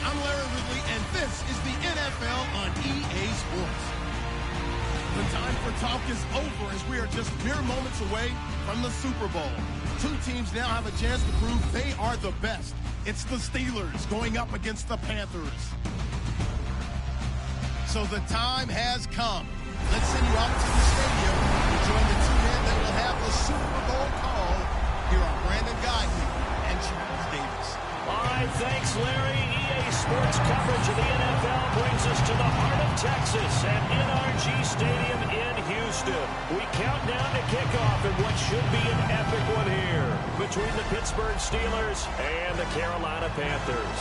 I'm Larry Ridley, and this is the NFL on EA Sports. The time for talk is over as we are just mere moments away from the Super Bowl. Two teams now have a chance to prove they are the best. It's the Steelers going up against the Panthers. So the time has come. Let's send you out to the stadium to join the two men that will have the Super Bowl call. Here are Brandon Guyton and Charles Davis. All right, thanks, Larry. EA Sports coverage of the NFL brings us to the heart of Texas at NRG Stadium in Houston. We count down to kickoff in what should be an epic one here between the Pittsburgh Steelers and the Carolina Panthers.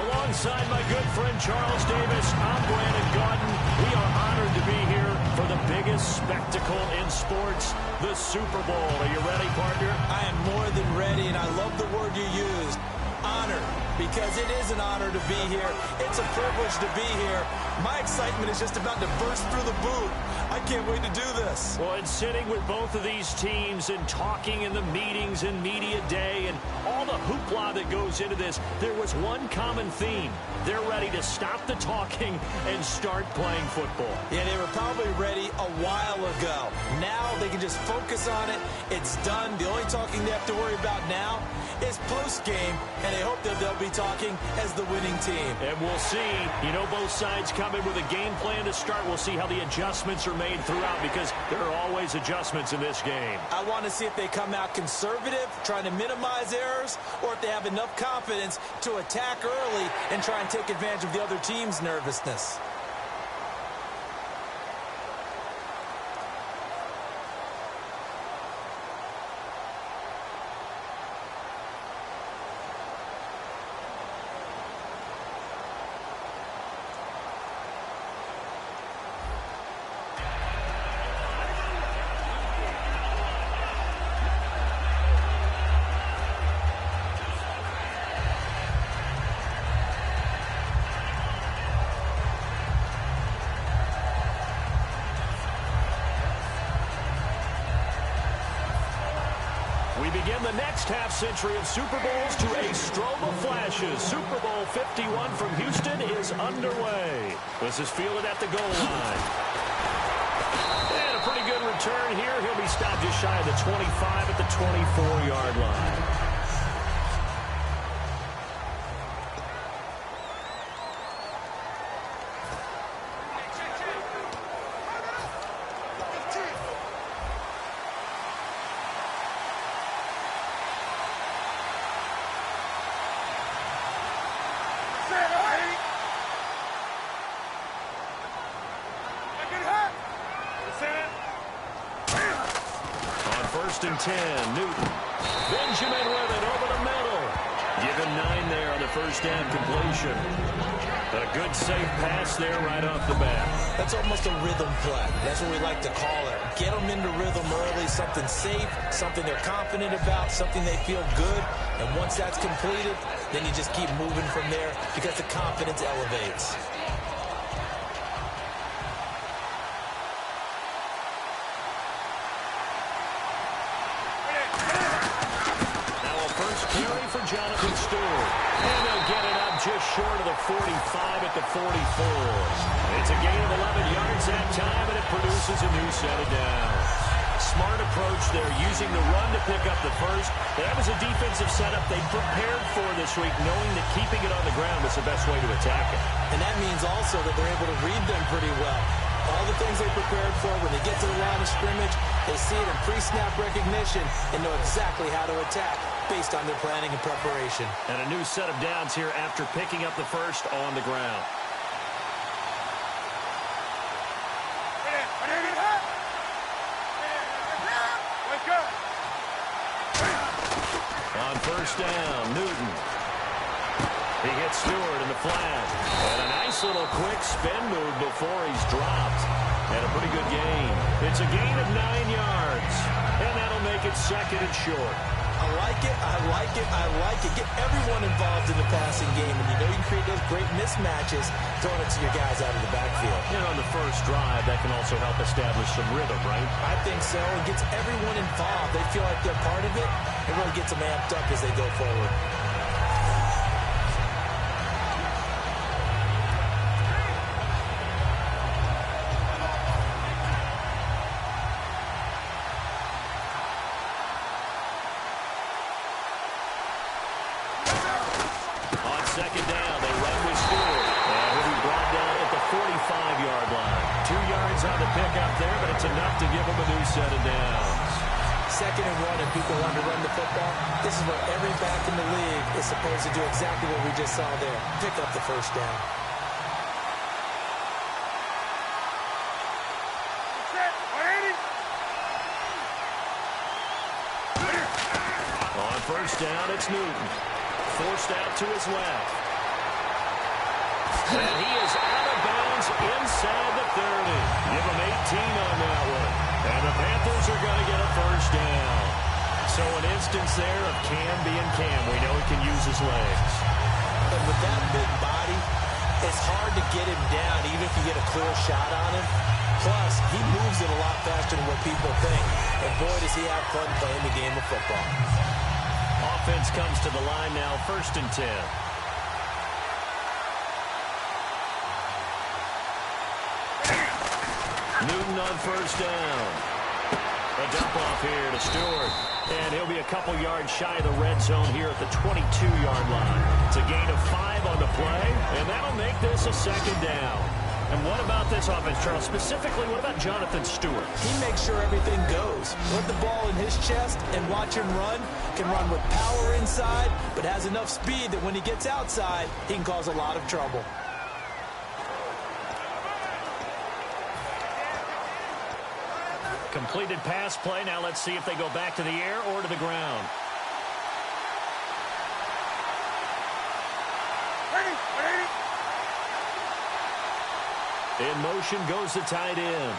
Alongside my good friend Charles Davis, I'm Brandon Guyton. We are honored to be here for the biggest spectacle in sports, the Super Bowl. Are you ready, partner? I am more than ready, and I love the word you used. Honor, because it is an honor to be here. It's a privilege to be here. My excitement is just about to burst through the booth. I can't wait to do this. Well, and sitting with both of these teams and talking in the meetings and media day and all the hoopla that goes into this, there was one common theme. They're ready to stop the talking and start playing football. Yeah, they were probably ready a while ago. Now they can just focus on it. It's done. The only talking they have to worry about now is post-game, and I hope that they'll be talking as the winning team. And we'll see. You know, both sides come in with a game plan to start. We'll see how the adjustments are made throughout, because there are always adjustments in this game. I want to see if they come out conservative, trying to minimize errors, or if they have enough confidence to attack early and try and take advantage of the other team's nervousness. We begin the next half-century of Super Bowls to a strobe of flashes. Super Bowl 51 from Houston is underway. This is fielded at the goal line. And a pretty good return here. He'll be stopped just shy of the 25 at the 24-yard line. First and 10, Newton. Benjamin with it over the middle. Give him 9 there on the first down completion. A good safe pass there right off the bat. That's almost a rhythm play. That's what we like to call it. Get them into rhythm early, something safe, something they're confident about, something they feel good. And once that's completed, then you just keep moving from there because the confidence elevates. For Jonathan Stewart. And they'll get it up just short of the 45 at the 44. It's a gain of 11 yards that time, and it produces a new set of downs. Smart approach there, using the run to pick up the first. That was a defensive setup they prepared for this week, knowing that keeping it on the ground was the best way to attack it. And that means also that they're able to read them pretty well. All the things they prepared for, when they get to the line of scrimmage, they see it in pre-snap recognition and know exactly how to attack based on their planning and preparation. And a new set of downs here after picking up the first on the ground. On first down, Newton. He hits Stewart in the flat. And a nice little quick spin move before he's dropped. And a pretty good gain. It's a gain of 9 yards. And that'll make it second and short. I like it, I like it, I like it. Get everyone involved in the passing game. And you know you can create those great mismatches throwing it to your guys out of the backfield. And on the first drive, that can also help establish some rhythm, right? I think so. It gets everyone involved. They feel like they're part of it. It really gets them amped up as they go forward. second down. They run with Stewart. And he'll be brought down at the 45-yard line. 2 yards on the pickup there, but it's enough to give him a new set of downs. Second and 1 and people want to run the football. This is what every back in the league is supposed to do, exactly what we just saw there. Pick up the first down. On first down, it's Newton. Forced out to his left. And he is out of bounds inside the 30. Give him 18 on that one. And the Panthers are going to get a first down. So an instance there of Cam being Cam. We know he can use his legs. But with that big body, it's hard to get him down, even if you get a clear shot on him. Plus, he moves it a lot faster than what people think. And boy, does he have fun playing the game of football. Offense comes to the line now, 1st and 10. Newton on first down. A dump off here to Stewart. And he'll be a couple yards shy of the red zone here at the 22-yard line. It's a gain of 5 on the play, and that'll make this a second down. And what about this offense, Charles? Specifically, what about Jonathan Stewart? He makes sure everything goes. Put the ball in his chest and watch him run. Can run with power inside, but has enough speed that when he gets outside, he can cause a lot of trouble. Completed pass play. Now let's see if they go back to the air or to the ground. In motion goes the tight end.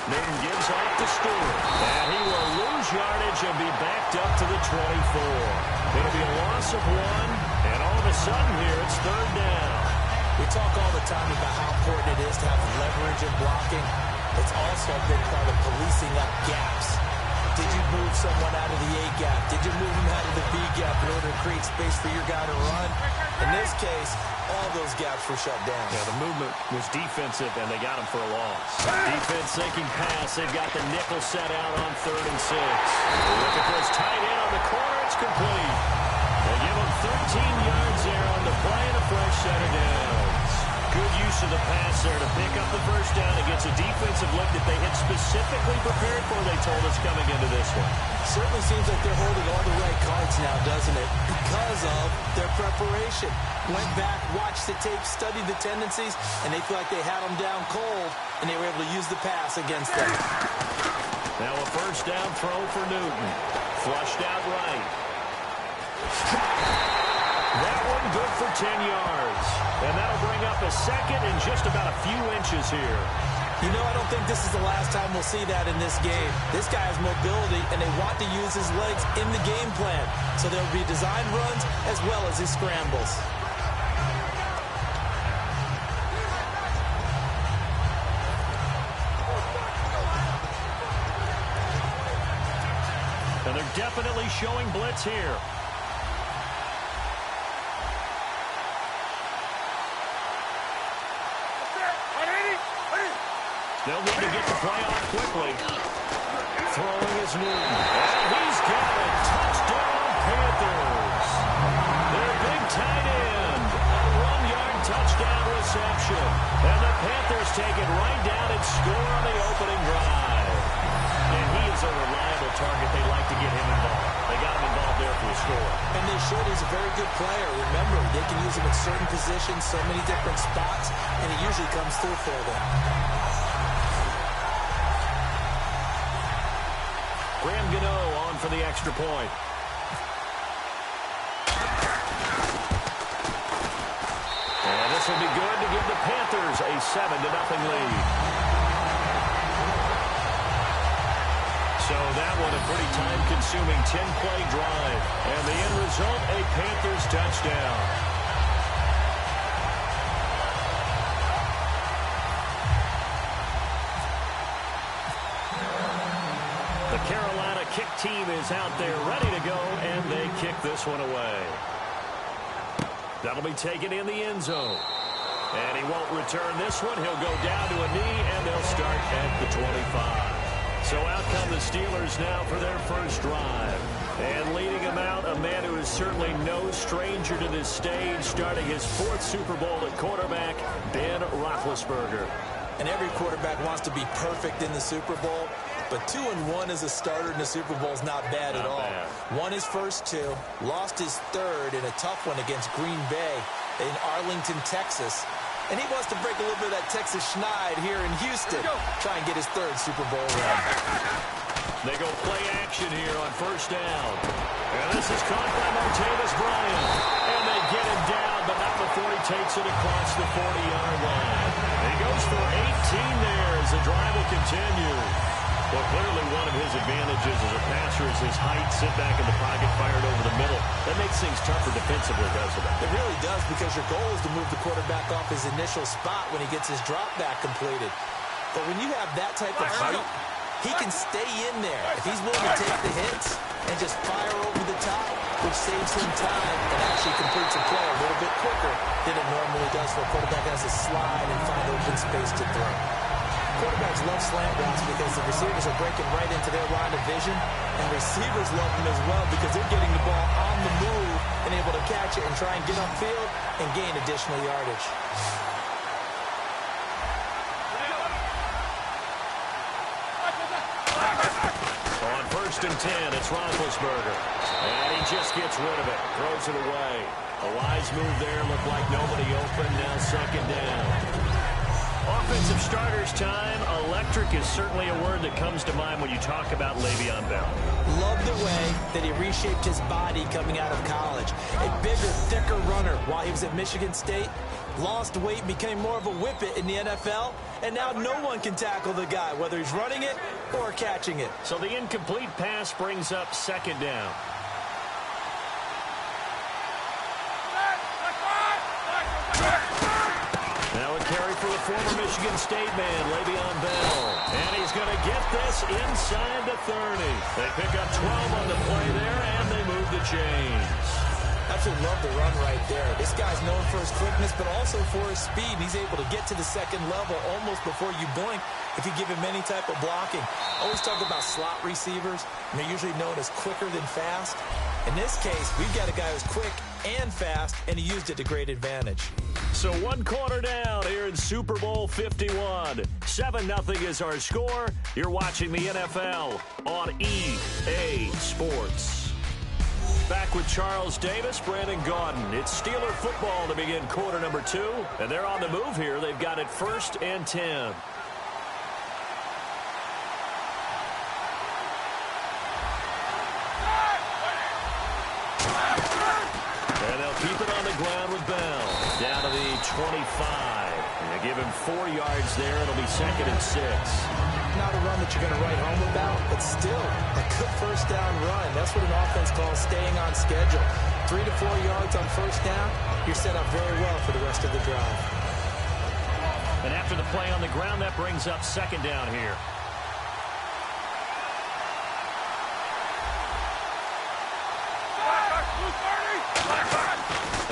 Newton gives off to Stewart. And he will lose yardage and be backed up to the 24. It'll be a loss of 1. And all of a sudden here, it's 3rd down. We talk all the time about how important it is to have leverage in blocking. It's also a big part of policing up gaps. Did you move someone out of the A gap? Did you move him out of the B gap in order to create space for your guy to run? In this case, all those gaps were shut down. Yeah, the movement was defensive, and they got him for a loss. Defense sinking pass. They've got the nickel set out on 3rd and 6. Looking for his tight end on the corner. It's complete. They give him 13 yards there on the play and a fresh set of downs. Good use of the pass there to pick up the first down against a defensive look that they had specifically prepared for, they told us, coming into this one. Certainly seems like they're holding all the right cards now, doesn't it? Because of their preparation. Went back, watched the tape, studied the tendencies, and they feel like they had them down cold, and they were able to use the pass against them. Now a first down throw for Newton. Flushed out right. That one good for 10 yards. And that'll bring up a second and just about a few inches here. You know, I don't think this is the last time we'll see that in this game. This guy has mobility, and they want to use his legs in the game plan. So there'll be design runs as well as his scrambles. And they're definitely showing blitz here. They'll need to get the play off quickly. Throwing is Newton. And he's got it. Touchdown, Panthers. Their big tight end. A 1-yard touchdown reception. And the Panthers take it right down and score on the opening drive. And he is a reliable target. They like to get him involved. They got him involved there for the score. And they showed he's a very good player. Remember, they can use him in certain positions, so many different spots, and he usually comes through for them. Graham Gano on for the extra point. And this will be good to give the Panthers a 7-0 lead. So that one a pretty time-consuming 10-play drive. And the end result, a Panthers touchdown. The Carolina kick team is out there ready to go, and they kick this one away. That'll be taken in the end zone. And he won't return this one. He'll go down to a knee, and they'll start at the 25. So out come the Steelers now for their first drive. And leading them out, a man who is certainly no stranger to this stage, starting his 4th Super Bowl at quarterback, Ben Roethlisberger. And every quarterback wants to be perfect in the Super Bowl, but 2-1 as a starter in the Super Bowl is not bad at all. Won his first 2, lost his 3rd in a tough one against Green Bay in Arlington, Texas. And he wants to break a little bit of that Texas schneid here in Houston. Try and get his 3rd Super Bowl run. They go play action here on 1st down. And this is caught by Martavis Bryant. And they get him down, but not before he takes it across the 40-yard line. He goes for 18 there as the drive will continue. Well, clearly one of his advantages as a passer is his height, sit back in the pocket, fired over the middle. That makes things tougher defensively, doesn't it? It really does, because your goal is to move the quarterback off his initial spot when he gets his drop back completed. But when you have that type of height, he can stay in there if he's willing to take the hits and just fire over the top, which saves him time and actually completes a play a little bit quicker than it normally does for a quarterback that has to slide and find open space to throw. Quarterbacks love slant routes because the receivers are breaking right into their line of vision, and receivers love them as well because they're getting the ball on the move and able to catch it and try and get upfield and gain additional yardage. On 1st and 10, it's Roethlisberger. And he just gets rid of it, throws it away. A wise move there, looked like nobody open, now 2nd down. Offensive starters time. Electric is certainly a word that comes to mind when you talk about Le'Veon Bell. Love the way that he reshaped his body coming out of college. A bigger, thicker runner while he was at Michigan State. Lost weight, became more of a whippet in the NFL. And now no one can tackle the guy, whether he's running it or catching it. So the incomplete pass brings up 2nd down. Now a carry for the former Michigan State man, Le'Veon Bell. And he's going to get this inside the 30. They pick up 12 on the play there, and they move the chains. Absolutely love the run right there. This guy's known for his quickness, but also for his speed. He's able to get to the 2nd level almost before you blink if you give him any type of blocking. Always talk about slot receivers, and they're usually known as quicker than fast. In this case, we've got a guy who's quick and fast, and he used it to great advantage. So 1 quarter down here in Super Bowl 51. 7-0 is our score. You're watching the NFL on EA Sports. Back with Charles Davis, Brandon Gaudin. It's Steeler football to begin quarter number 2. And they're on the move here. They've got it 1st and 10. And they'll keep it on the ground with Bell. Down to the 25. And they give him 4 yards there. It'll be 2nd and 6. Not a run that you're going to write home about, but still a good 1st down run. That's what an offense calls staying on schedule. 3 to 4 yards on 1st down, you're set up very well for the rest of the drive. And after the play on the ground, that brings up 2nd down here.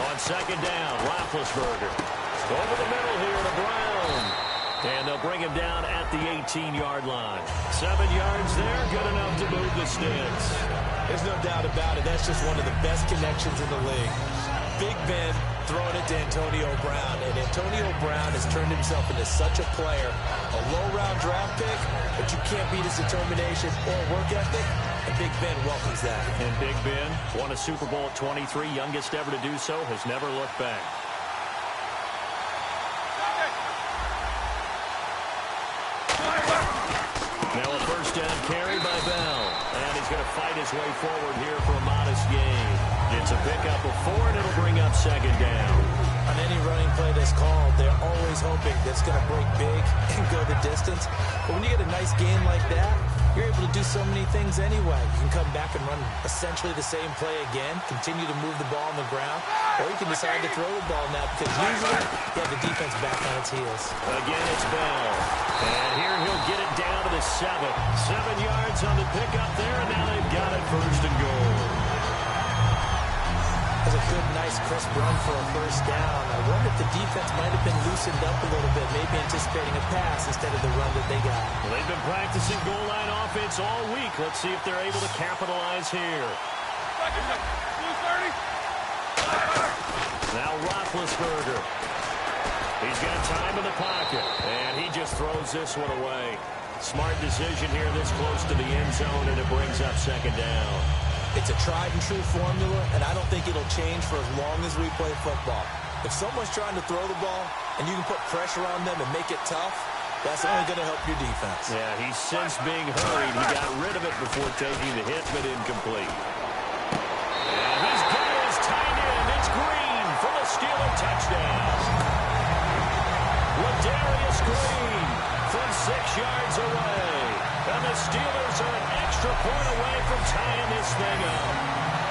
On 2nd down, Roethlisberger. Over the middle here to Brown. And they'll bring him down at the 18-yard line. 7 yards there, good enough to move the sticks. There's no doubt about it. That's just one of the best connections in the league. Big Ben throwing it to Antonio Brown. And Antonio Brown has turned himself into such a player. A low-round draft pick, but you can't beat his determination or work ethic. And Big Ben welcomes that. And Big Ben won a Super Bowl at 23, youngest ever to do so, has never looked back. Now a 1st down carry by Bell. And he's going to fight his way forward here for a modest gain. It's a pickup of 4, and it'll bring up 2nd down. On any running play that's called, they're always hoping that's going to break big and go the distance. But when you get a nice gain like that, you're able to do so many things anyway. You can come back and run essentially the same play again, continue to move the ball on the ground, or you can decide to throw the ball now because usually you have the defense back on its heels. Again, it's Bell. And here he'll get it down to the 7. 7 yards on the pickup there, and now they've got it 1st and goal. That's a good, nice, crisp run for a 1st down. I wonder if the defense might have been loosened up a little bit, maybe anticipating a pass instead of the run that they got. Well, they've been practicing goal line offense all week. Let's see if they're able to capitalize here. Roethlisberger. He's got time in the pocket, and he just throws this one away. Smart decision here this close to the end zone, and it brings up second down. It's a tried-and-true formula, and I don't think it'll change for as long as we play football. If someone's trying to throw the ball, and you can put pressure on them and make it tough, that's only going to help your defense. Yeah, he's since being hurried. He got rid of it before taking the hit, but incomplete. And he's got his tight end. It's Green for the Steelers touchdown. Ladarius Green from 6 yards away. And the Steelers are an extra point away from tying this thing up.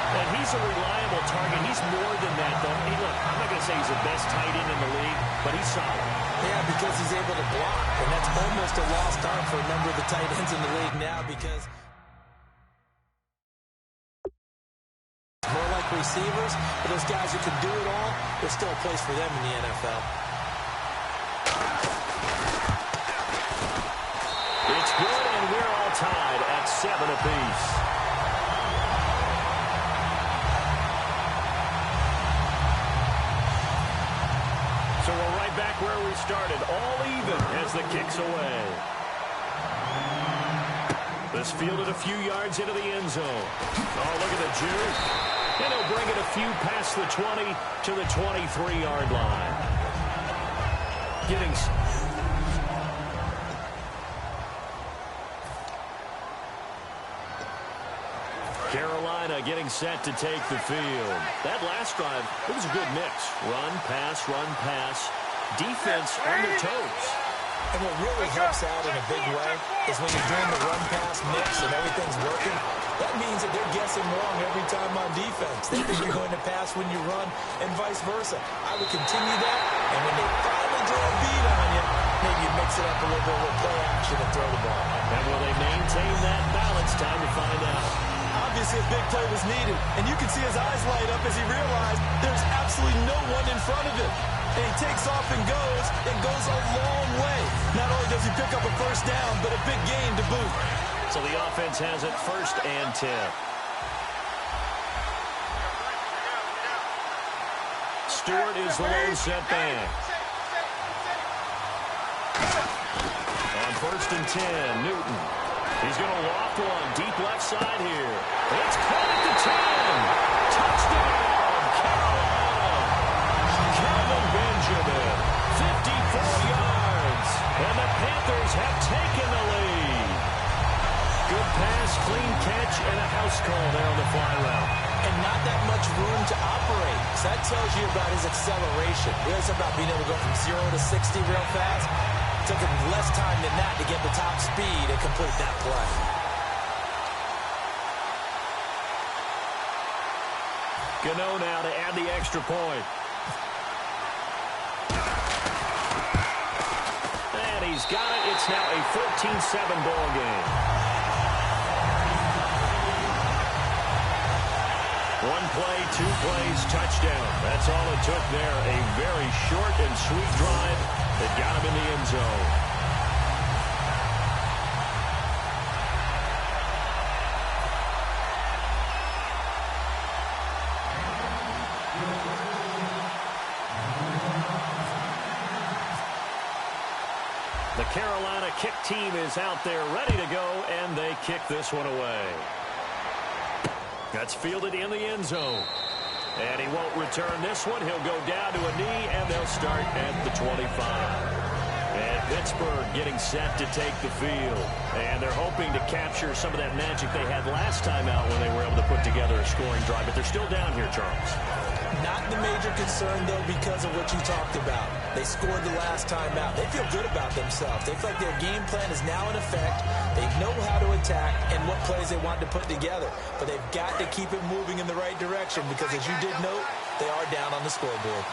And he's a reliable target. He's more than that, though. Hey, look, I'm not going to say he's the best tight end in the league, but he's solid. Yeah, because he's able to block. And that's almost a lost art for a number of the tight ends in the league now because more like receivers, but those guys who can do it all, there's still a place for them in the NFL. It's good, and we're all tied at 7 apiece. So we're right back where we started, all even as the kick's away. This fielded a few yards into the end zone. Oh, look at the juke. And he'll bring it a few past the 20 to the 23-yard line. Carolina getting set to take the field. That last drive, it was a good mix. Run, pass, defense on their toes. And what really helps out in a big way is when you're doing the run-pass mix and everything's working, that means that they're guessing wrong every time on defense. They think you're going to pass when you run and vice versa. I would continue that, and when they finally draw a beat on you, maybe you mix it up a little bit with play action and throw the ball. And will they maintain that balance? Time to find out. Obviously, a big play was needed, and you can see his eyes light up as he realized there's absolutely no one in front of him. And he takes off and goes a long way. Not only does he pick up a first down, but a big gain to boot. So the offense has it 1st and 10. Stewart is the lone setback. On 1st and 10, Newton. He's going to loft one deep left side here. It's caught at the 10. Touchdown, Carolina. Kelvin Benjamin, 54 yards. And the Panthers have taken the lead. Good pass, clean catch, and a house call there on the fly route. And not that much room to operate. So that tells you about his acceleration. It's about being able to go from 0 to 60 real fast. It took him less time than that to get the top speed and complete that play. Gano now to add the extra point. And he's got it. It's now a 14-7 ball game. One play, 2 plays, touchdown. That's all it took there. A very short and sweet drive that got him in the end zone. The Carolina kick team is out there ready to go, and they kick this one away. That's fielded in the end zone. And he won't return this one. He'll go down to a knee, and they'll start at the 25. And Pittsburgh getting set to take the field. And they're hoping to capture some of that magic they had last time out when they were able to put together a scoring drive. But they're still down here, Charles. Not the major concern, though, because of what you talked about. They scored the last time out. They feel good about themselves. They feel like their game plan is now in effect. They know how to attack and what plays they want to put together. But they've got to keep it moving in the right direction because, as you did note, they are down on the scoreboard.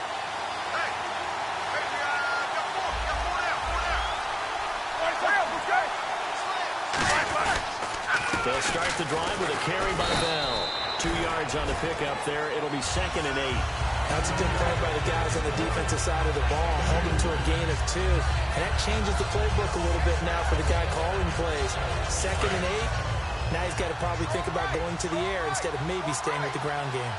They'll start the drive with a carry by Bell. 2 yards on the pickup there. It'll be 2nd and 8. That's a good play by the guys on the defensive side of the ball. Held him to a gain of 2. And that changes the playbook a little bit now for the guy calling plays. 2nd and 8. Now he's got to probably think about going to the air instead of maybe staying with the ground game.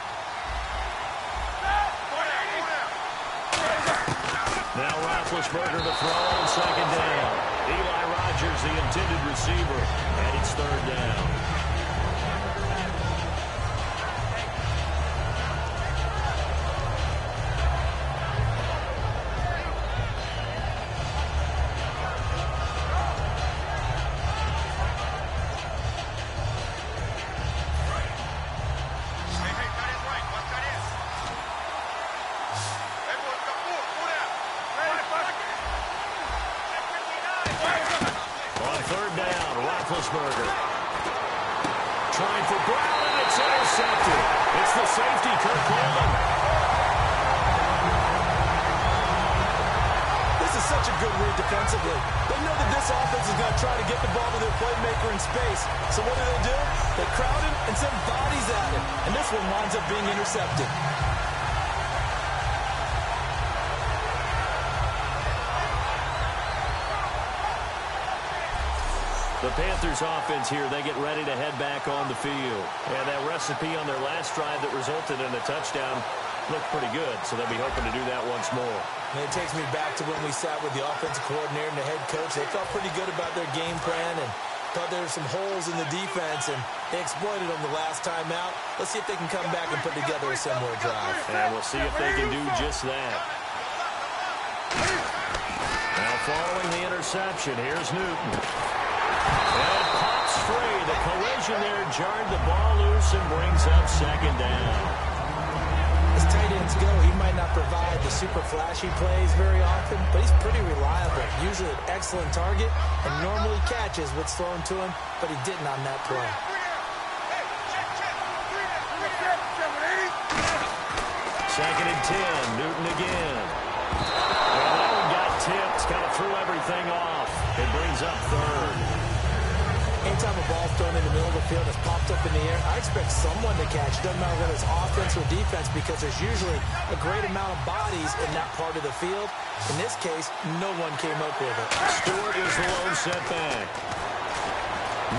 Now Roethlisberger to throw on second down. Eli Rogers, the intended receiver, and it's third down. Roethlisberger trying for Brown, and it's intercepted. It's the safety, Kirk Coleman. This is such a good read defensively. They know that this offense is going to try to get the ball to their playmaker in space. So what do? They crowd him and send bodies at him. And this one winds up being intercepted. The Panthers offense here, they get ready to head back on the field. And that recipe on their last drive that resulted in a touchdown looked pretty good, so they'll be hoping to do that once more. And it takes me back to when we sat with the offensive coordinator and the head coach. They felt pretty good about their game plan and thought there were some holes in the defense, and they exploited them the last time out. Let's see if they can come back and put together a similar drive. And we'll see if they can do just that. Now following the interception, here's Newton. And it pops free. The collision there jarred the ball loose and brings up second down. As tight ends go, he might not provide the super flashy plays very often, but he's pretty reliable. Usually an excellent target and normally catches what's thrown to him, but he didn't on that play. Second and 10, Newton again. Well, that one got tipped, kind of threw everything off. It brings up third. Anytime a ball's thrown in the middle of the field that's popped up in the air, I expect someone to catch. It doesn't matter whether it's offense or defense, because there's usually a great amount of bodies in that part of the field. In this case, no one came up with it. Stewart is the lone setback.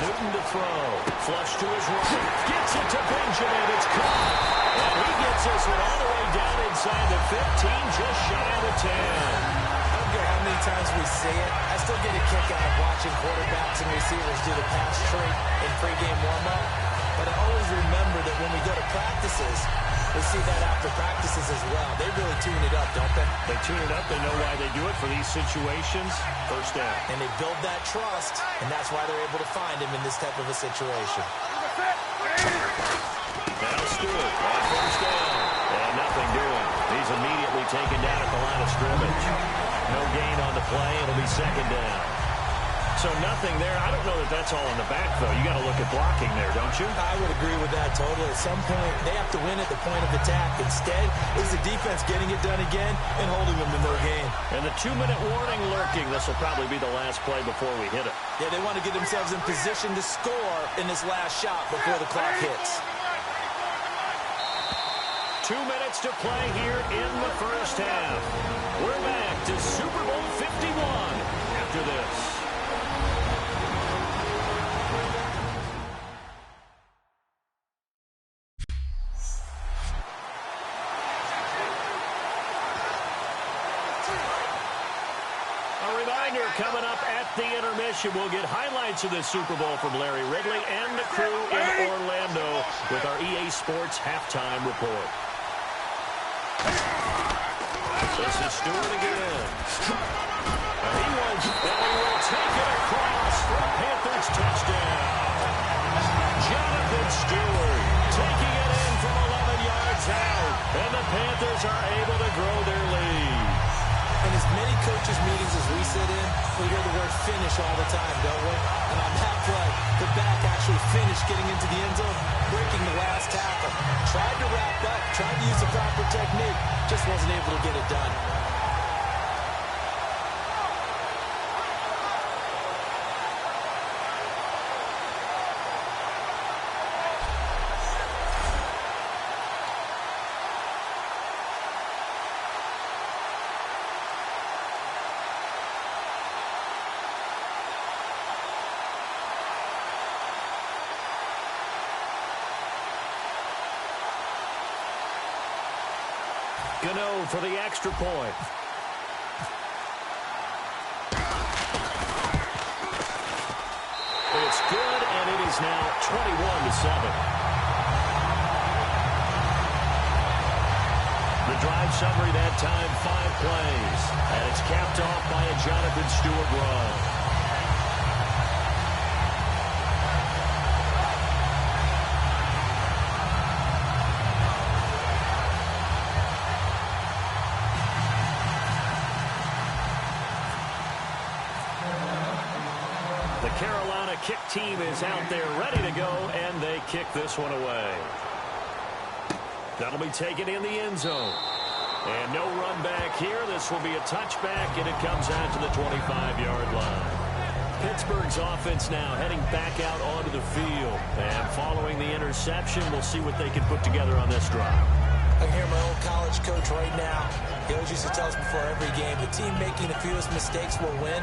Newton to throw. Flush to his right. Gets it to Benjamin. It's caught. And he gets this one all the way down inside the 15, just shy of the 10. I don't care how many times we say it, I still get a kick out of watching quarterbacks and receivers do the pass trait in pregame warm-up. But I always remember that when we go to practices, we see that after practices as well. They really tune it up, don't they? They tune it up. They know why they do it for these situations. First down. And they build that trust, and that's why they're able to find him in this type of a situation. Now Stewart on first down. And nothing doing. He's immediately taken down at the line of scrimmage. No gain on the play. It'll be second down. So nothing there. I don't know that that's all in the back, though. You got to look at blocking there, don't you? I would agree with that totally. At some point, they have to win at the point of attack. Instead, is the defense getting it done again and holding them to no gain. And the 2-minute warning lurking. This will probably be the last play before we hit it. Yeah, they want to get themselves in position to score in this last shot before the clock hits. 2 minutes to play here in the first half. We're back to Super Bowl 51 after this. Coming up at the intermission, we'll get highlights of the Super Bowl from Larry Ridley and the crew in Orlando with our EA Sports halftime report. This is Stewart again. And he will take it across for a Panthers touchdown. Jonathan Stewart taking it in from 11 yards out, and the Panthers are able to grow their lead. In as many coaches' meetings as we sit in, we hear the word finish all the time, don't we? And on that play, the back actually finished getting into the end zone, breaking the last tackle. Tried to wrap up, tried to use the proper technique, just wasn't able to get it done. Gano for the extra point. 21-7. The drive summary that time, 5 plays. And it's capped off by a Jonathan Stewart run. The Carolina kick team is out there ready to go, and they kick this one away. That'll be taken in the end zone. And no run back here. This will be a touchback, and it comes out to the 25-yard line. Pittsburgh's offense now heading back out onto the field. And following the interception, we'll see what they can put together on this drive. I can hear my old college coach right now. He always used to tell us before every game, the team making the fewest mistakes will win.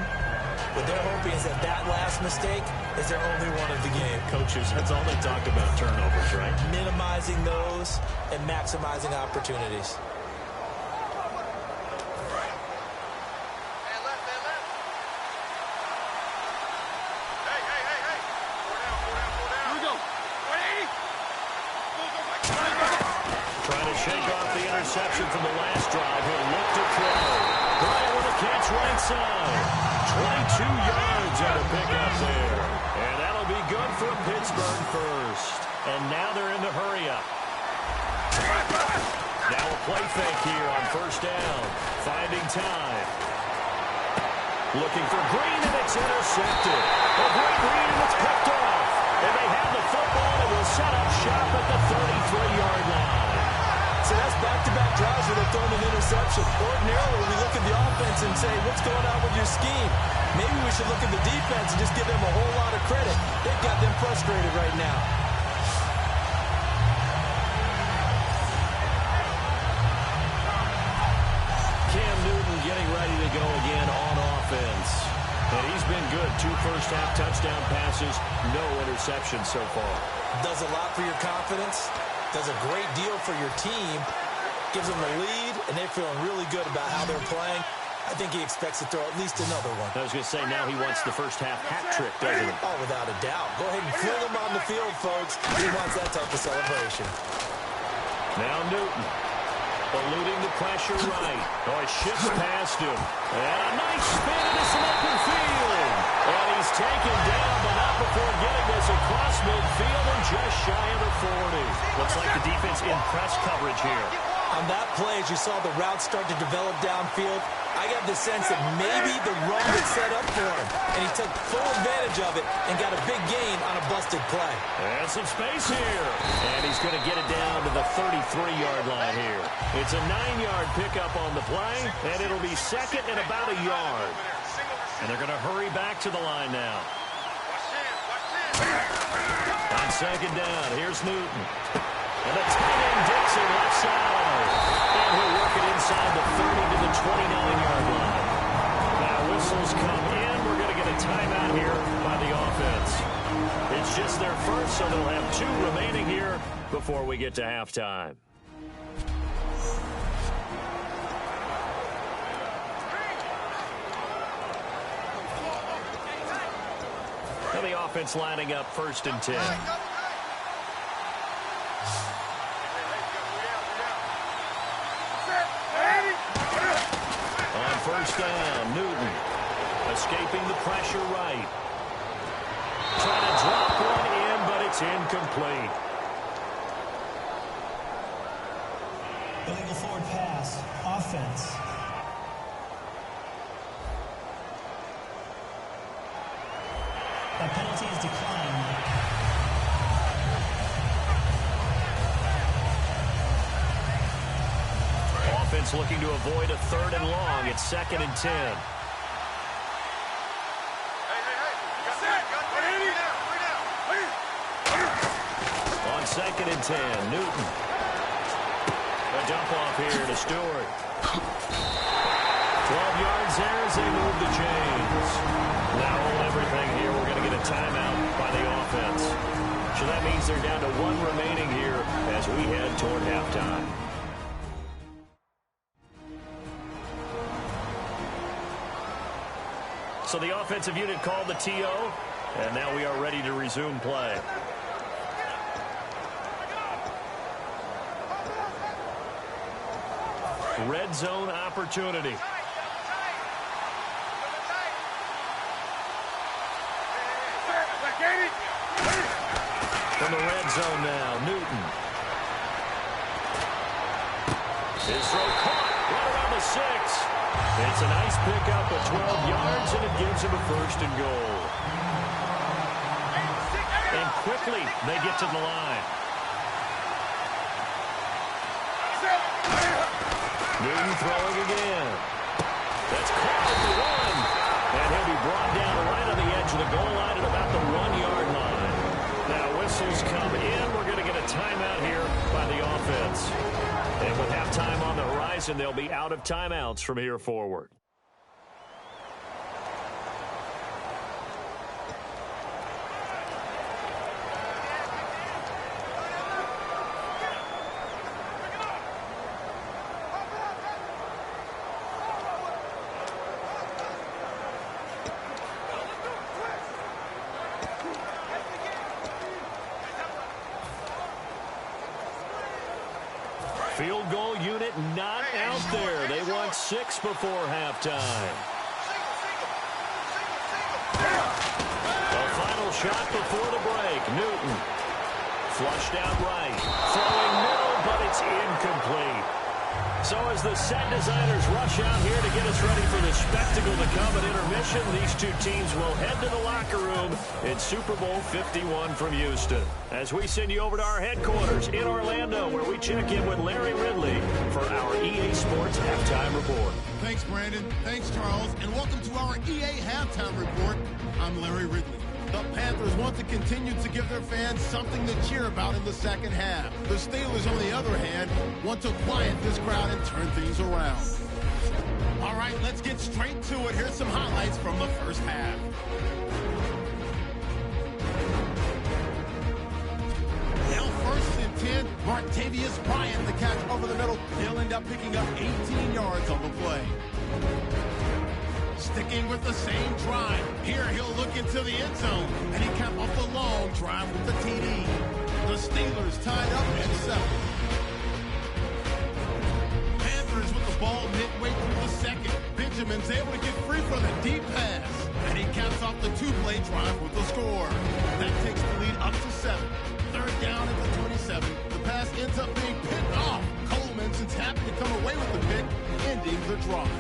What they're hoping is that that last mistake is their only one of the game. Coaches, that's all they talked about, turnovers, right? Minimizing those and maximizing opportunities. Trying to shake off the interception from the last drive. He'll look to throw. Bryant with a catch right side. 22 yards on a pickup there. And that'll be good for Pittsburgh first. And now they're in the hurry-up. Now a play fake here on first down. Finding time. Looking for Green, and it's intercepted. A great read, and it's picked off. And they have the football, and will set up shop at the 33-yard line. So that's back-to-back drives where they've thrown an interception. Ordinarily, we look at the offense and say, what's going on with your scheme? Maybe we should look at the defense and just give them a whole lot of credit. They've got them frustrated right now. Cam Newton getting ready to go again on offense. And he's been good. 2 first-half touchdown passes, no interceptions so far. Does a lot for your confidence. Does a great deal for your team. Gives them the lead, and they're feeling really good about how they're playing. I think he expects to throw at least another one. I was going to say, now he wants the first-half hat trick, doesn't he? Oh, without a doubt. Go ahead and fling him on the field, folks. He wants that type of celebration. Now Newton, eluding the pressure right. Oh, he shifts past him. And a nice spin into some open field. And he's taken down, but not before getting this across midfield and just shy of the 40. Looks like the defense in press coverage here. On that play, as you saw the route start to develop downfield, I got the sense that maybe the run was set up for him, and he took full advantage of it and got a big gain on a busted play. And some space here. And he's going to get it down to the 33-yard line here. It's a 9-yard pickup on the play, and it'll be second and about a yard. And they're going to hurry back to the line now. On second down, here's Newton. And the tight end Dixon left side. And he'll work it inside the 30 to the 29-yard line. Now whistles come in. We're going to get a timeout here by the offense. It's just their first, so they'll have 2 remaining here before we get to halftime. Now the offense lining up 1st and 10. On first down, Newton escaping the pressure right. Trying to drop one in, but it's incomplete. Illegal forward pass, offense. That penalty is declined. Offense looking to avoid a 3rd and long. It's 2nd and 10. On 2nd and 10, Newton. A dump off here to Stewart. 12 yards there as they move the chains. Now hold everything here. We're going to get a timeout by the offense. So that means they're down to 1 remaining here as we head toward halftime. So the offensive unit called the TO, and now we are ready to resume play. red zone opportunity. From the red zone now, Newton. His throw caught right around the 6. It's a nice pickup of 12 yards, and it gives him a first and goal. And quickly, they get to the line. Newton throwing again. That's caught at the 1. And he'll be brought down right on the edge of the goal line at about the 1-yard line. Now whistles come in. We're going to get a timeout here by the offense. And with halftime on the horizon, they'll be out of timeouts from here forward. Field goal unit not out there. They want 6 before halftime. The final shot before the break. Newton flushed out right. Throwing middle, but it's incomplete. So as the set designers rush out here to get us ready for the spectacle to come at intermission, these two teams will head to the locker room in Super Bowl 51 from Houston. As we send you over to our headquarters in Orlando, where we check in with Larry Ridley for our EA Sports Halftime Report. Thanks, Brandon. Thanks, Charles. And welcome to our EA Halftime Report. I'm Larry Ridley. The Panthers want to continue to give their fans something to cheer about in the second half. The Steelers, on the other hand, want to quiet this crowd and turn things around. All right, let's get straight to it. Here's some highlights from the first half. Now first and 10, Martavius Bryant, the catch over the middle. He'll end up picking up 18 yards on the play. Sticking with the same drive. Here he'll look into the end zone, and he capped off the long drive with the TD. The Steelers tied up at 7. Panthers with the ball midway through the second. Benjamin's able to get free for the deep pass, and he caps off the 2-play drive with the score. That takes the lead up to 7. Third down at the 27. The pass ends up being picked off. Coleman's happy to come away with the pick, ending the drive.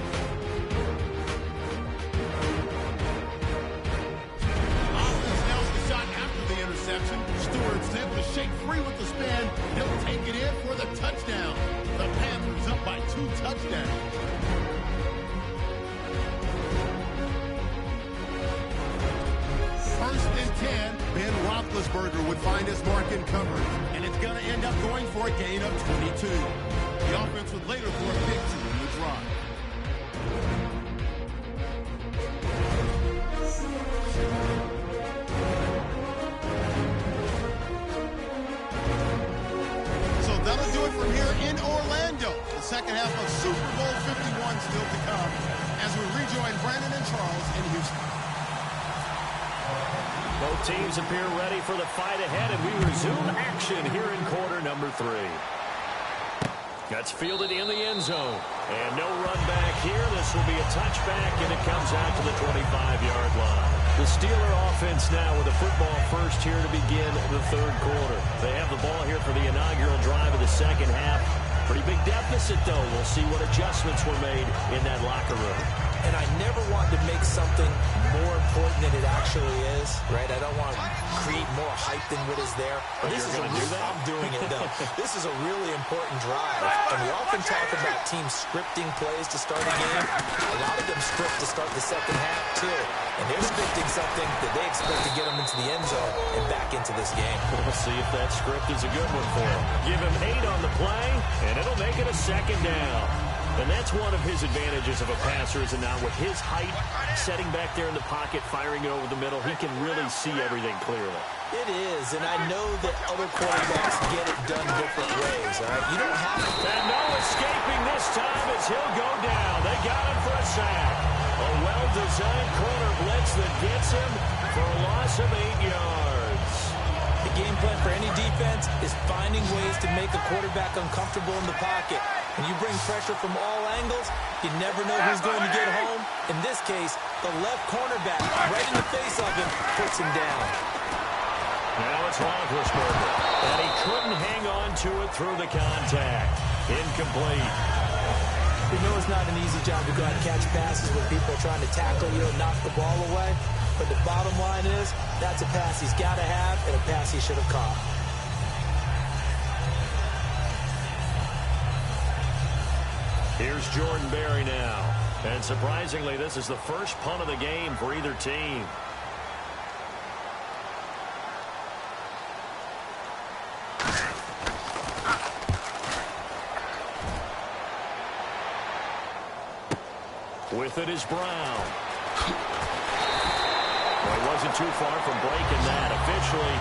Stewart's able to shake free with the spin. He'll take it in for the touchdown. The Panthers up by 2 touchdowns. First and 10, Ben Roethlisberger would find his mark in coverage, and it's going to end up going for a gain of 22. The offense would later throw a pick 2 in the drive. That'll do it from here in Orlando. The second half of Super Bowl 51 still to come as we rejoin Brandon and Charles in Houston. Both teams appear ready for the fight ahead, and we resume action here in quarter number 3. That's fielded in the end zone. And no run back here. This will be a touchback, and it comes out to the 25-yard line. The Steeler offense now with the football first here to begin the third quarter. They have the ball here for the inaugural drive of the second half. Pretty big deficit, though. We'll see what adjustments were made in that locker room. And I never want to make something more important than it actually is, right? I don't want to create more hype than what is there. But this is do that? I'm doing it, though. This is a really important drive. And we often talk about teams scripting plays to start a game. A lot of them script to start the second half, too. And they're scripting something that they expect to get them into the end zone and back into this game. We'll see if that script is a good one for him. Give him 8 on the play, and it'll make it a second down. And that's one of his advantages of a passer, is not with his height, setting back there in the pocket, firing it over the middle. He can really see everything clearly. It is, and I know that other quarterbacks get it done different ways, all right? You don't have to. And no escaping this time as he'll go down. They got him for a sack. A well-designed corner blitz that gets him for a loss of 8 yards. The game plan for any defense is finding ways to make a quarterback uncomfortable in the pocket. When you bring pressure from all angles, you never know who's going to get home. In this case, the left cornerback, right in the face of him, puts him down. Now it's Roethlisberger, and he couldn't hang on to it through the contact. Incomplete. You know it's not an easy job to go out and catch passes when people are trying to tackle you and knock the ball away. But the bottom line is, that's a pass he's got to have and a pass he should have caught. Here's Jordan Berry now. And surprisingly, this is the first punt of the game for either team. With it is Brown. Well, he wasn't too far from breaking that. Officially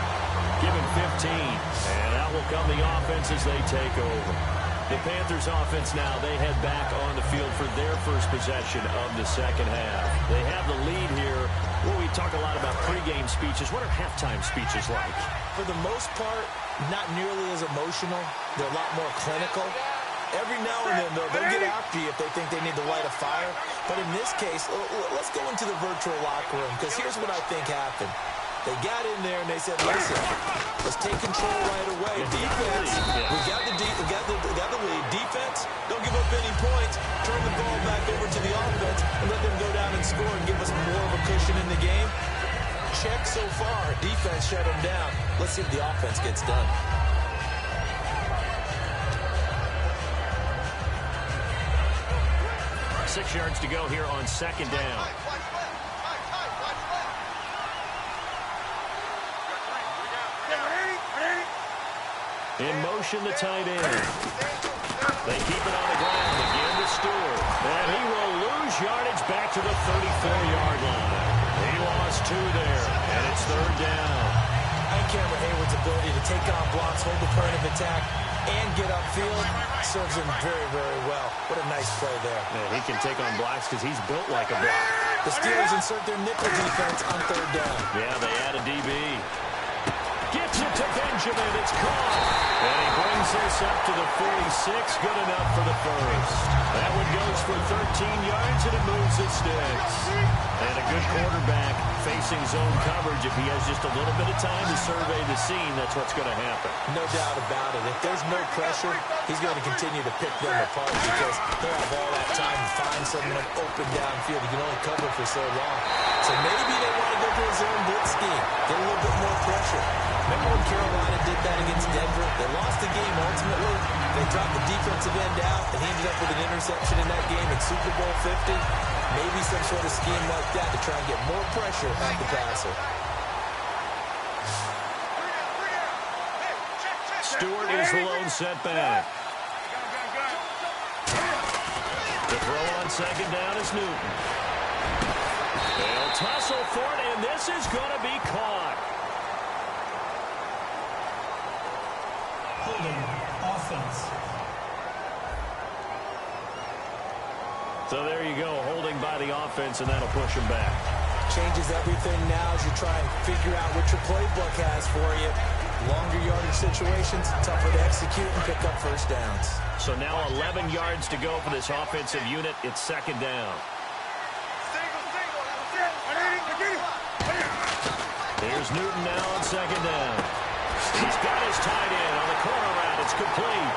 given 15. And that will come the offense as they take over. The Panthers offense now, they head back on the field for their first possession of the second half. They have the lead here. Well, we talk a lot about pregame speeches. What are halftime speeches like? For the most part, not nearly as emotional. They're a lot more clinical. Every now and then, though, they'll get after you if they think they need to light a fire. But in this case, let's go into the virtual locker room, because here's what I think happened. They got in there and they said, listen, let's take control right away. Defense, we got the lead. Defense, don't give up any points. Turn the ball back over to the offense and let them go down and score and give us more of a cushion in the game. Check so far. Defense shut them down. Let's see if the offense gets done. Six yards to go here on second down. In motion, the tight end. They keep it on the ground again to Stewart. And he will lose yardage back to the 34-yard line. He lost 2 there, and it's third down. And Cameron Hayward's ability to take on blocks, hold the point of attack, and get upfield serves him very, very well. What a nice play there. Yeah, he can take on blocks because he's built like a block. The Steelers insert their nickel defense on third down. Yeah, they add a DB. Gets it to Benjamin. It's caught. And he brings this up to the 46. Good enough for the first. That one goes for 13 yards, and it moves the sticks. And a good quarterback facing zone coverage. If he has just a little bit of time to survey the scene, that's what's going to happen. No doubt about it. If there's no pressure, he's going to continue to pick them apart because he'll have all that time to find someone open downfield. He can only cover for so long. So maybe they want to go to a zone blitz scheme, get a little bit more pressure. Remember when Carolina did that against Denver? They lost the game ultimately. They dropped the defensive end out, and he ended up with an interception in that game in Super Bowl 50. Maybe some sort of scheme like that to try and get more pressure at the passer. Stewart is the lone setback. The throw on second down is Newton. They'll tussle for it, and this is going to be caught. Holding offense. So there you go, holding by the offense, and that'll push him back. Changes everything now as you try and figure out what your playbook has for you. Longer yardage situations, tougher to execute and pick up first downs. So now 11 yards to go for this offensive unit. It's second down. Here's Newton now on second down. He's got his tight end on the corner route. It's complete.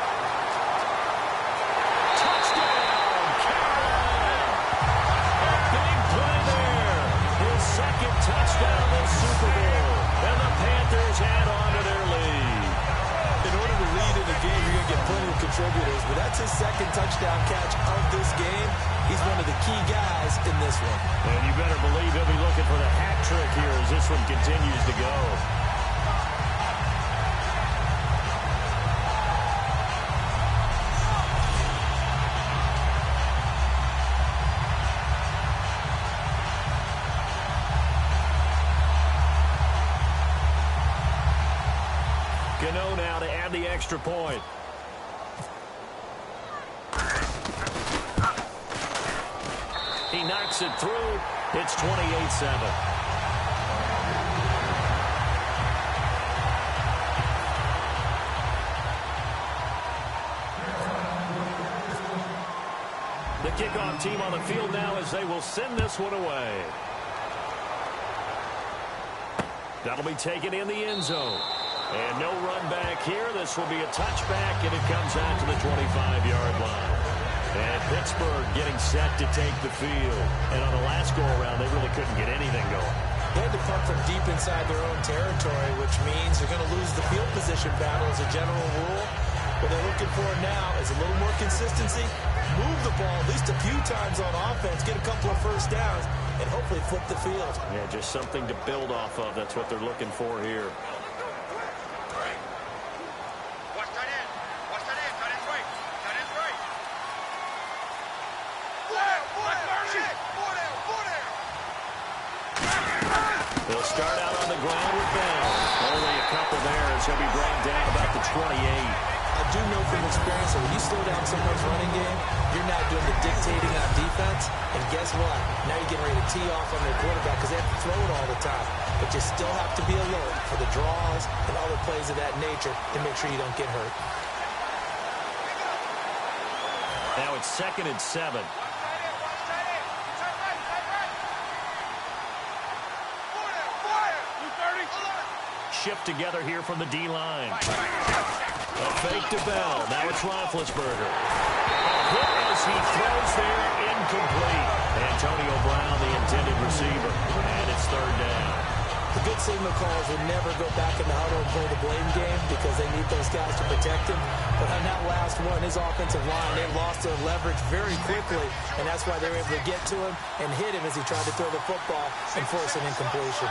Touchdown, Carolina. A big play there. His second touchdown this Super Bowl. And the Panthers add on to their lead. In order to lead in a game, you're going to get plenty of contributors, but that's his second touchdown catch of this game. He's one of the key guys in this one. And you better believe he'll be looking for the hat trick here as this one continues to go. Gano now to add the extra point. He knocks it through. It's 28-7. The kickoff team on the field now as they will send this one away. That'll be taken in the end zone. And no run back here. This will be a touchback, and it comes out to the 25-yard line. And Pittsburgh getting set to take the field. And on the last go-around, they really couldn't get anything going. They had to punt from deep inside their own territory, which means they're going to lose the field position battle as a general rule. What they're looking for now is a little more consistency, move the ball at least a few times on offense, get a couple of first downs, and hopefully flip the field. Yeah, just something to build off of. That's what they're looking for here. They'll start out on the ground with Bell. Only a couple there as he'll be brought down about the 28. I do know from experience that when you slow down someone's running game, you're not doing the dictating on defense. And guess what? Now you're getting ready to tee off on their quarterback because they have to throw it all the time. But you still have to be alert for the draws and other plays of that nature to make sure you don't get hurt. Now it's 2nd and 7. Shift together here from the D-line. A fake to Bell. Now it's Roethlisberger. Hit as he throws there, incomplete. Antonio Brown, the intended receiver. And it's 3rd down. The good signal calls will never go back in the huddle and play the blame game because they need those guys to protect him. But on that last one, his offensive line, they lost their leverage very quickly, and that's why they were able to get to him and hit him as he tried to throw the football and force an incompletion.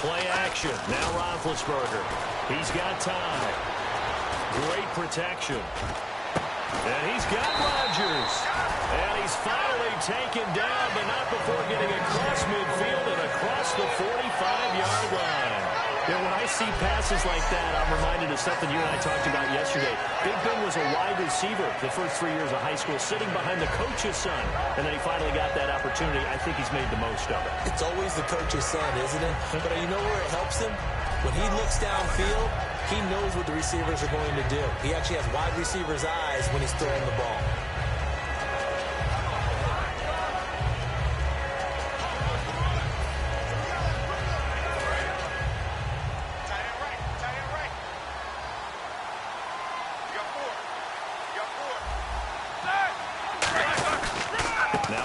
Play action. Now Roethlisberger. He's got time. Great protection. And he's got Rodgers. And he's finally taken down, but not before getting across midfield and across the 45-yard line. Yeah, when I see passes like that, I'm reminded of something you and I talked about yesterday. Big Ben was a wide receiver the first 3 years of high school, sitting behind the coach's son. And then he finally got that opportunity. I think he's made the most of it. It's always the coach's son, isn't it? But you know where it helps him? When he looks downfield, he knows what the receivers are going to do. He actually has wide receivers' eyes when he's throwing the ball.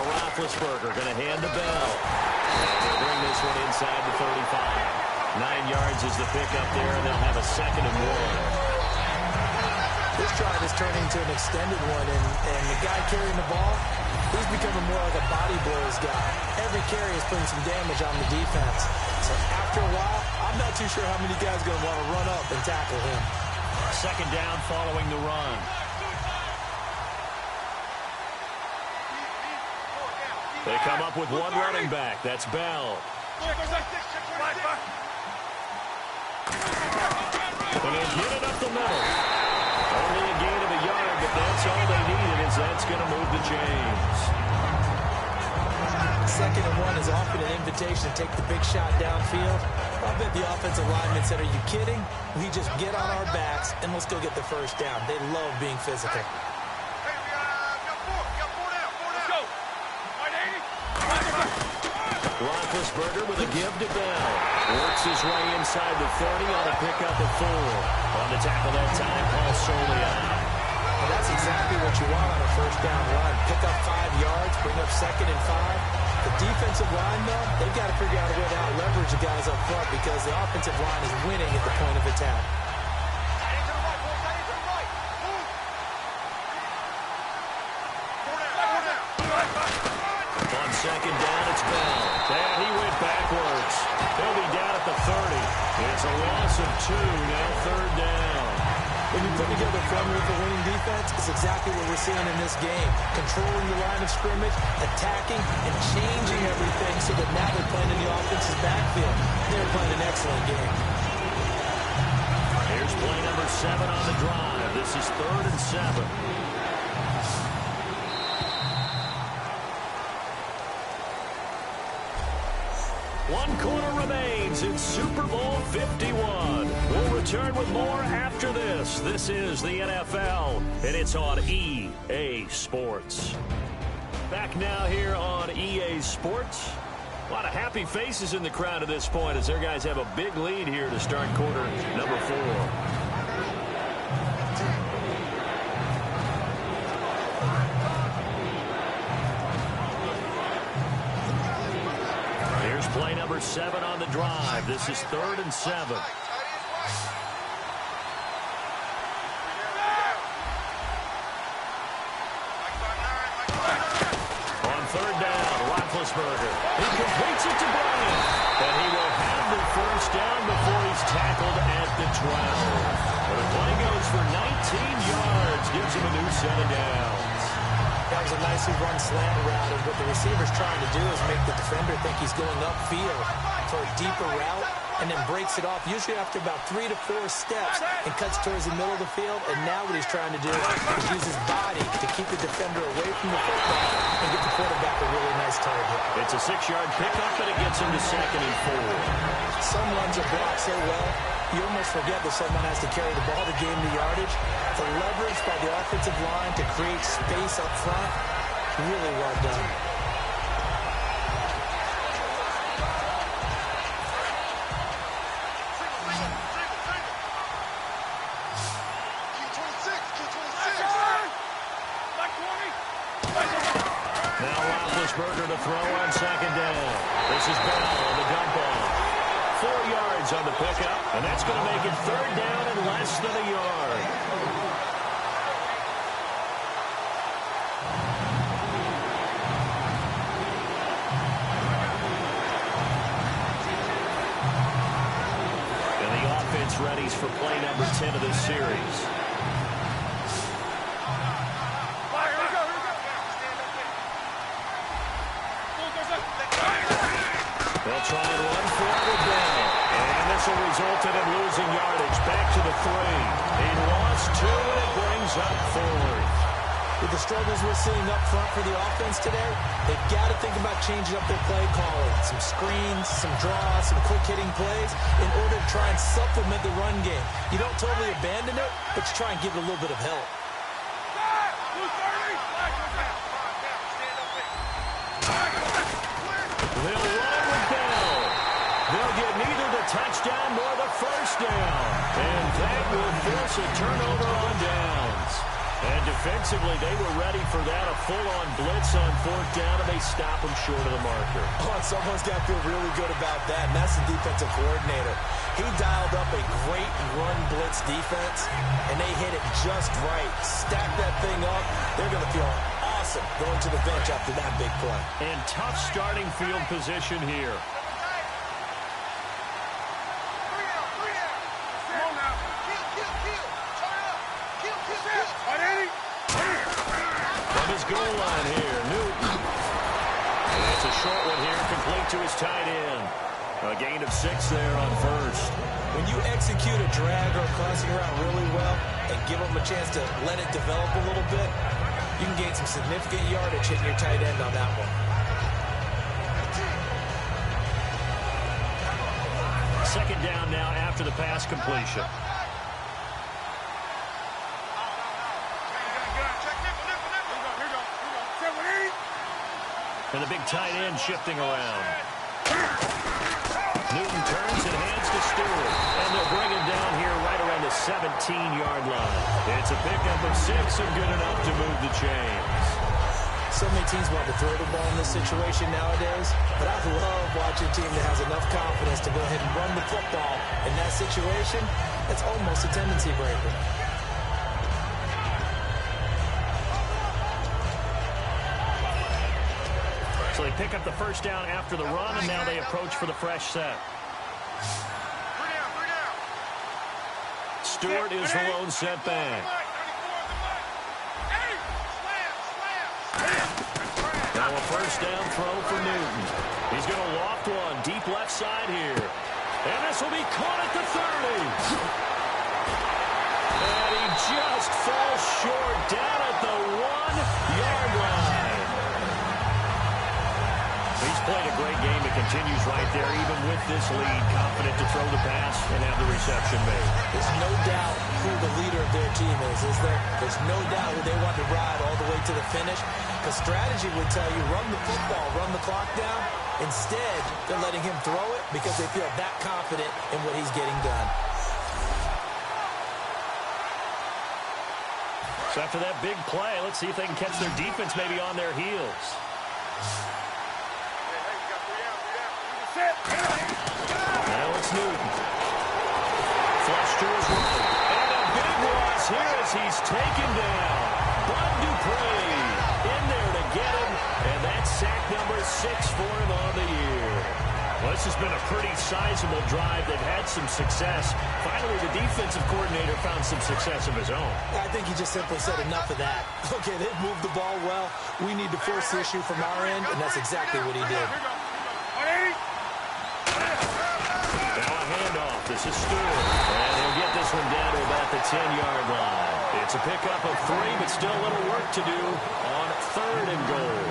Roethlisberger going to hand to Bell. And they'll bring this one inside the 35. 9 yards is the pickup there, and they'll have a 2nd and 1. This drive is turning into an extended one, and the guy carrying the ball, he's becoming more like a body blows guy. Every carry is putting some damage on the defense. So after a while, I'm not too sure how many guys are going to want to run up and tackle him. 2nd down following the run. They come up with one running back. That's Bell. And they'll get it up the middle. Only a gain of a yard, but that's all they needed, as that's going to move to James. 2nd and 1 is often an invitation to take the big shot downfield. I bet the offensive lineman said, are you kidding? We just get on our backs and let's go get the first down. They love being physical. Roethlisberger with a give to Bell. Works his way inside the 30 on a pickup of 4. On the tackle that time, Paul Soliai. Well, that's exactly what you want on a first down run. Pick up 5 yards, bring up 2nd and 5. The defensive line, though, they've got to figure out a way to out-leverage the guys up front because the offensive line is winning at the point of attack. On 2nd down, it's Bell. And he went backwards. He'll be down at the 30. It's a loss of 2, now 3rd down. When you put together a formula for winning defense, it's exactly what we're seeing in this game. Controlling the line of scrimmage, attacking, and changing everything so that now they're playing in the offense's backfield. They're playing an excellent game. Here's play number 7 on the drive. This is 3rd and 7. One quarter remains in Super Bowl 51. We'll return with more after this. This is the NFL, and it's on EA Sports. Back now here on EA Sports. A lot of happy faces in the crowd at this point as their guys have a big lead here to start quarter number 4. Here's play number 7 on the drive. This is 3rd and 7. Roethlisberger. He completes it to Bryant. And he will have the first down before he's tackled at the 12. But the play goes for 19 yards. Gives him a new set of downs. That was a nicely run slant route. And what the receiver's trying to do is make the defender think he's going upfield for a deeper route and then breaks it off, usually after about 3 to 4 steps, and cuts towards the middle of the field. And now what he's trying to do is use his body to keep the defender away from the football and get the quarterback a really nice target. It's a 6-yard pickup, and it gets him to 2nd and 4. Some runs are blocked so well, you almost forget that someone has to carry the ball to gain the yardage. The leverage by the offensive line to create space up front, really well done. Roethlisberger to throw on 2nd down. This is Bell on the dump off. 4 yards on the pickup, and that's going to make it 3rd down and less than a yard. And the offense readies for play number 10 of this series. They'll try and run forward Bell. And this will result in him losing yardage. Back to the 3. He lost 2, and it brings up 4th. With the struggles we're seeing up front for the offense today, they've got to think about changing up their play calling. Some screens, some draws, some quick-hitting plays in order to try and supplement the run game. You don't totally abandon it, but you try and give it a little bit of help. They'll run with Bell. They'll get neither the touchdown nor the first down. And that will force a turnover on downs. And defensively, they were ready for that. A full-on blitz on 4th down, and they stop them short of the marker. Oh, and someone's got to feel really good about that, and that's the defensive coordinator. He dialed up a great run blitz defense, and they hit it just right. Stack that thing up. They're going to feel awesome going to the bench after that big play. And tough starting field position here. From his goal line here, Newton. And it's a short one here, complete to his tight end. A gain of 6 there on 1st. When you execute a drag or a crossing route really well and give them a chance to let it develop a little bit, you can gain some significant yardage hitting your tight end on that one. 2nd down now after the pass completion. And the big tight end shifting around. Newton turns and hands to Stewart. And they'll bring him down here right around the 17-yard line. It's a pickup of 6 and good enough to move the chains. So many teams want to throw the ball in this situation nowadays, but I love watching a team that has enough confidence to go ahead and run the football. In that situation, that's almost a tendency breaker. So they pick up the first down after the run, and now they approach for the fresh set. Stewart is the lone setback. Now a first down throw for Newton. He's going to loft one deep left side here. And this will be caught at the 30. And he just falls short down at the 1-yard line. He's played a great game. It continues right there, even lead, confident to throw the pass and have the reception made. There's no doubt who the leader of their team is there? There's no doubt who they want to ride all the way to the finish. Because strategy would tell you, run the football, run the clock down. Instead, they're letting him throw it because they feel that confident in what he's getting done. So after that big play, let's see if they can catch their defense maybe on their heels. Now it's Newton. Flush to his right. And a big loss here as he's taken down. Bud Dupree in there to get him. And that's sack number 6 for him on the year. Well, this has been a pretty sizable drive. They've had some success. Finally, the defensive coordinator found some success of his own. I think he just simply said enough of that. Okay, they've moved the ball well. We need to force the issue from our end, and that's exactly what he did. Now a handoff. This is Stewart. And he'll get this one down to about the 10-yard line. It's a pickup of 3, but still a little work to do on 3rd and goal.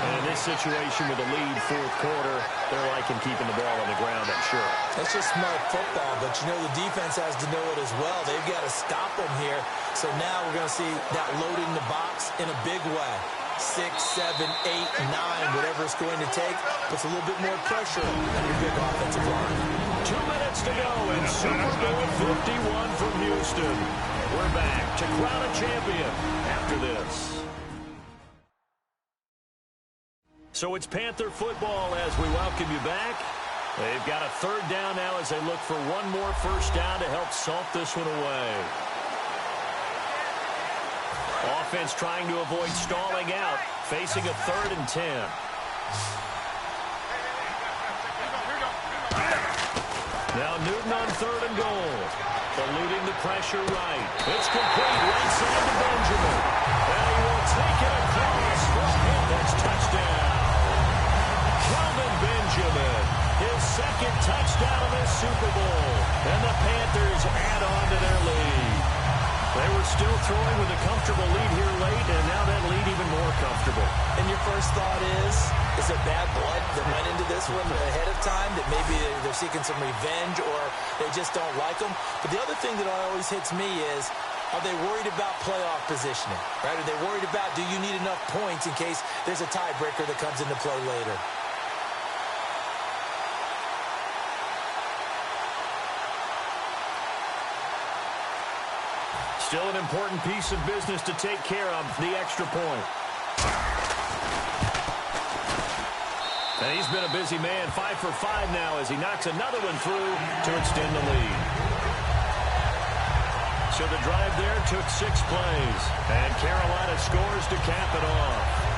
And in this situation with a lead 4th quarter, they're liking keeping the ball on the ground, I'm sure. That's just smart football, but you know the defense has to know it as well. They've got to stop them here. So now we're going to see that loading the box in a big way. 6, 7, 8, 9, whatever it's going to take, puts a little bit more pressure on your big offensive line. 2 minutes to go in Super Bowl 51 from Houston. We're back to crown a champion after this. So it's Panther football as we welcome you back. They've got a 3rd down now as they look for one more 1st down to help salt this one away. Offense trying to avoid stalling out, facing a 3rd and 10. Now Newton on 3rd and goal. Eluding the pressure right. It's complete right side to Benjamin. And he will take it across for a Panthers touchdown. Kelvin Benjamin, his 2nd touchdown of this Super Bowl. And the Panthers add on to their lead. They were still throwing with a comfortable lead here late, and now that lead even more comfortable. And your first thought is there bad blood that went into this one ahead of time, that maybe they're seeking some revenge or they just don't like them? But the other thing that always hits me is, are they worried about playoff positioning? Right? Are they worried about, do you need enough points in case there's a tiebreaker that comes into play later? Still an important piece of business to take care of, the extra point. And he's been a busy man, 5 for 5 now as he knocks another one through to extend the lead. So the drive there took 6 plays, and Carolina scores to cap it off.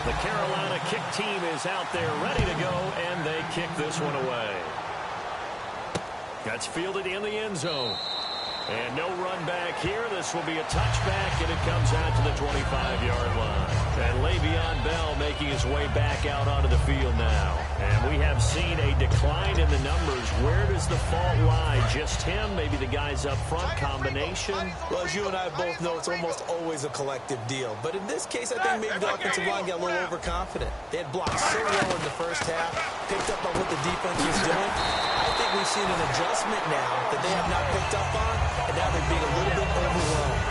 The Carolina kick team is out there ready to go, and they kick this one away. That's fielded in the end zone. And no run back here. This will be a touchback, and it comes out to the 25-yard line. And Le'Veon Bell making his way back out onto the field now. And we have seen a decline in the numbers. Where does the fault lie? Just him? Maybe the guys up front? Combination? Well, as you and I both know, it's almost always a collective deal. But in this case, I think maybe the offensive line got a little overconfident. They had blocked so well in the first half, picked up on what the defense was doing. I think we've seen an adjustment now that they have not picked up on, and now they're being a little bit overwhelmed.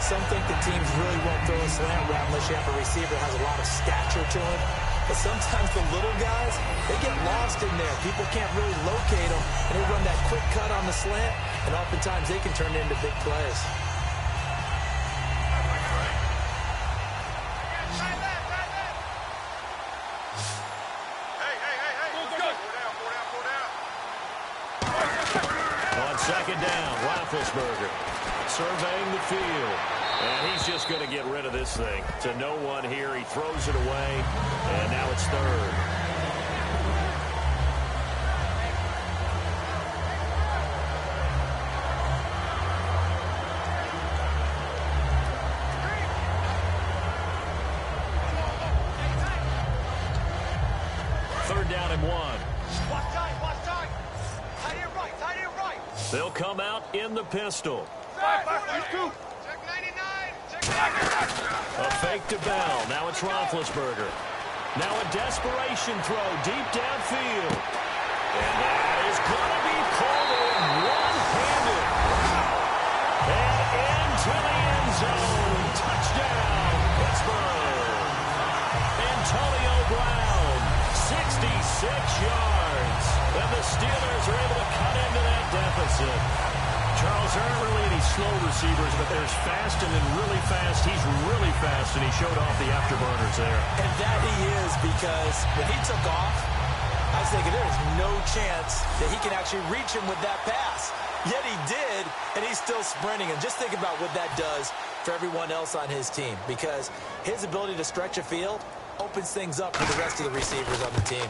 Some think the teams really won't throw a slant route unless you have a receiver that has a lot of stature to him. But sometimes the little guys, they get lost in there. People can't really locate them, and they run that quick cut on the slant, and oftentimes they can turn it into big plays. On 2nd down, Roethlisberger surveying the field. And he's just going to get rid of this thing. To no one here. He throws it away. And now it's 3rd. Third down and 1. They'll come out in the pistol. A fake to Bell. Now it's Roethlisberger. Now a desperation throw deep downfield. And that is going to be pulled in one-handed. And into the end zone. Touchdown, Pittsburgh. Antonio Brown, 66 yards. And the Steelers are able to cut into that deficit. Charles, there aren't really any slow receivers, but there's fast and then really fast. He's really fast, and he showed off the afterburners there. And that he is, because when he took off, I was thinking there is no chance that he can actually reach him with that pass. Yet he did, and he's still sprinting. And just think about what that does for everyone else on his team, because his ability to stretch a field opens things up for the rest of the receivers on the team.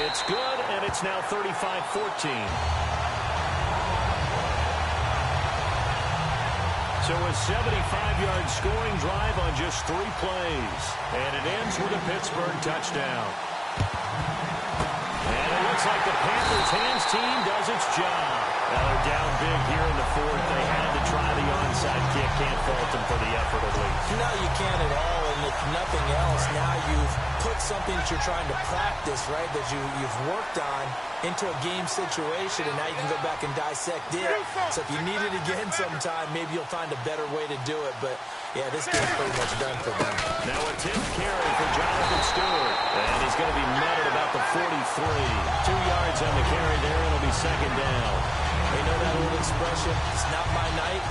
It's good, and it's now 35-14. So a 75-yard scoring drive on just 3 plays. And it ends with a Pittsburgh touchdown. And it looks like the Panthers' hands team does its job. Now they're down big here in the fourth. They had to try the onside kick. Can't fault them for the effort, at least. No, you can't at all. And if nothing else, now you've put something that you're trying to practice, right, that you've worked on into a game situation, and now you can go back and dissect it. So if you need it again sometime, maybe you'll find a better way to do it. But, yeah, this game's pretty much done for them. Now a 10th carry for Jonathan Stewart. And he's going to be met at about the 43. 2 yards on the carry there, and it'll be second down. You know that old expression, it's not my night?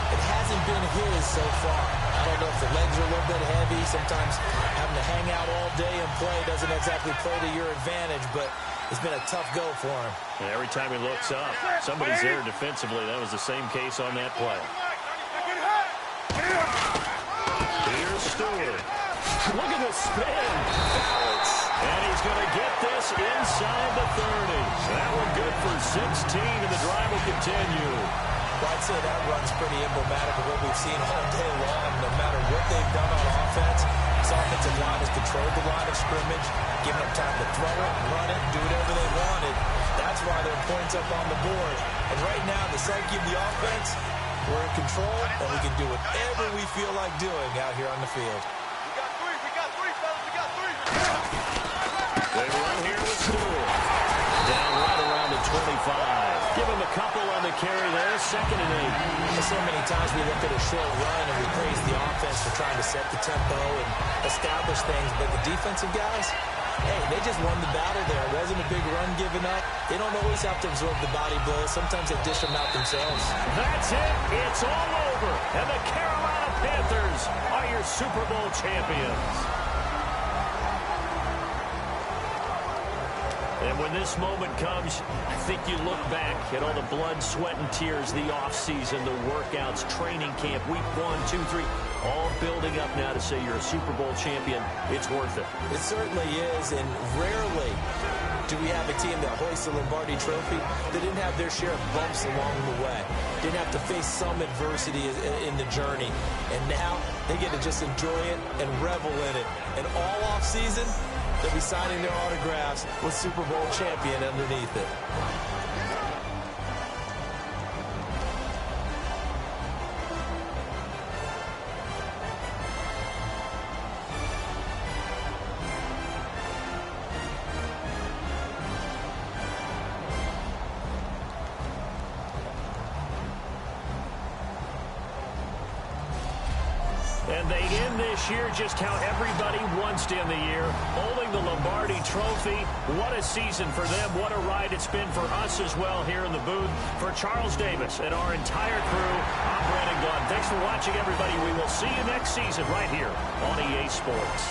It hasn't been his so far. I don't know if the legs are a little bit heavy. Sometimes having to hang out all day and play doesn't exactly play to your advantage, but it's been a tough go for him. And every time he looks up, somebody's there defensively. That was the same case on that play. Here's Stewart. Look at the spin. And he's going to get this inside the 30. That one good for 16, and the drive will continue. Well, I'd say that run's pretty emblematic of what we've seen all day long. No matter what they've done on offense, this offensive line has controlled the line of scrimmage, given them time to throw it, run it, do whatever they wanted. That's why they're points up on the board. And right now, the psyche of the offense, we're in control, and we can do whatever we feel like doing out here on the field. We got three, fellas. We got three. They run here with Stewart. Down right around the 25. Give him a couple on the carry there. 2nd and 8. So many times we look at a short run and we praise the offense for trying to set the tempo and establish things, but the defensive guys, hey, they just won the battle there. It wasn't a big run given up. They don't always have to absorb the body blows. Sometimes they dish them out themselves. That's it. It's all over. And the Carolina Panthers are your Super Bowl champions. And when this moment comes, I think you look back at all the blood, sweat, and tears, the offseason, the workouts, training camp, week 1, 2, 3, all building up now to say you're a Super Bowl champion. It's worth it. It certainly is, and rarely do we have a team that hoists the Lombardi Trophy that didn't have their share of bumps along the way, didn't have to face some adversity in the journey, and now they get to just enjoy it and revel in it. And all offseason, they'll be signing their autographs with Super Bowl champion underneath it. And they end this year just how everybody wants to end the year, holding the Lombardi Trophy. What a season for them. What a ride it's been for us as well here in the booth. For Charles Davis and our entire crew, I'm Brandon Glenn. Thanks for watching, everybody. We will see you next season right here on EA Sports.